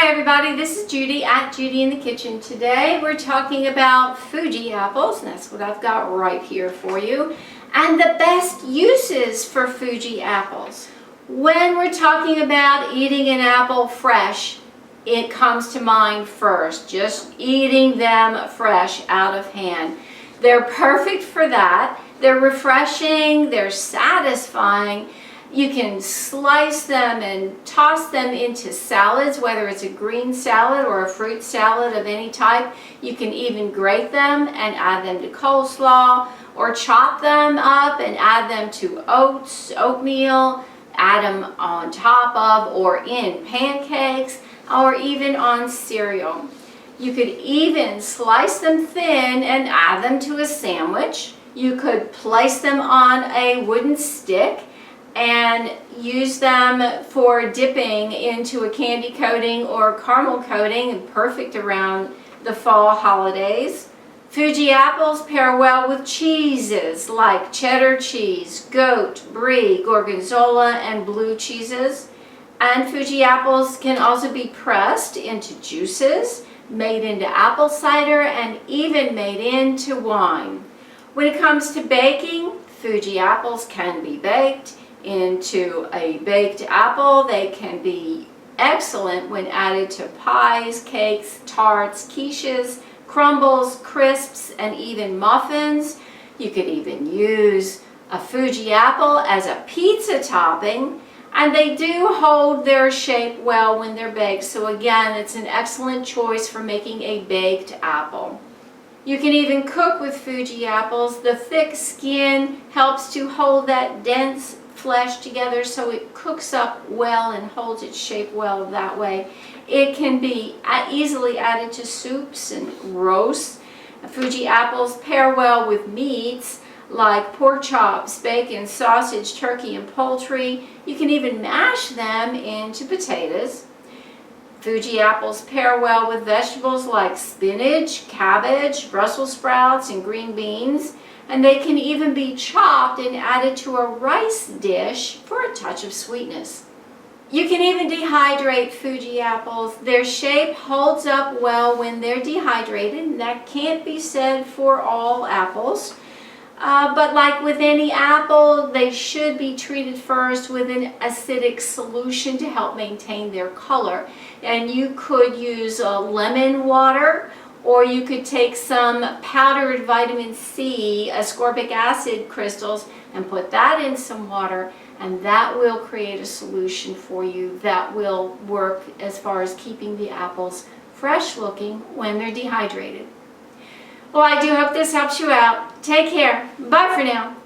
Hi everybody, this is Judy at Judy in the Kitchen. Today we're talking about Fuji apples, and that's what I've got right here for you, and the best uses for Fuji apples. When we're talking about eating an apple fresh, it comes to mind first, just eating them fresh out of hand. They're perfect for that. They're refreshing, they're satisfying. You can slice them and toss them into salads, whether it's a green salad or a fruit salad of any type. You can even grate them and add them to coleslaw, or chop them up and add them to oats, oatmeal, add them on top of or in pancakes, or even on cereal. You could even slice them thin and add them to a sandwich. You could place them on a wooden stick and use them for dipping into a candy coating or caramel coating, perfect around the fall holidays. Fuji apples pair well with cheeses like cheddar cheese, goat, brie, gorgonzola, and blue cheeses. And Fuji apples can also be pressed into juices, made into apple cider, and even made into wine. When it comes to baking, Fuji apples can be baked into a baked apple. They can be excellent when added to pies, cakes, tarts, quiches, crumbles, crisps, and even muffins. You could even use a Fuji apple as a pizza topping, and they do hold their shape well when they're baked. So again, it's an excellent choice for making a baked apple. You can even cook with Fuji apples. The thick skin helps to hold that dense flesh together so it cooks up well and holds its shape well that way. It can be easily added to soups and roasts. Fuji apples pair well with meats like pork chops, bacon, sausage, turkey, and poultry. You can even mash them into potatoes. Fuji apples pair well with vegetables like spinach, cabbage, Brussels sprouts, and green beans. And they can even be chopped and added to a rice dish for a touch of sweetness. You can even dehydrate Fuji apples. Their shape holds up well when they're dehydrated, and that can't be said for all apples. But like with any apple, they should be treated first with an acidic solution to help maintain their color. And you could use lemon water, or you could take some powdered vitamin C, ascorbic acid crystals, and put that in some water, and that will create a solution for you that will work as far as keeping the apples fresh looking when they're dehydrated. Well, I do hope this helps you out. Take care. Bye for now.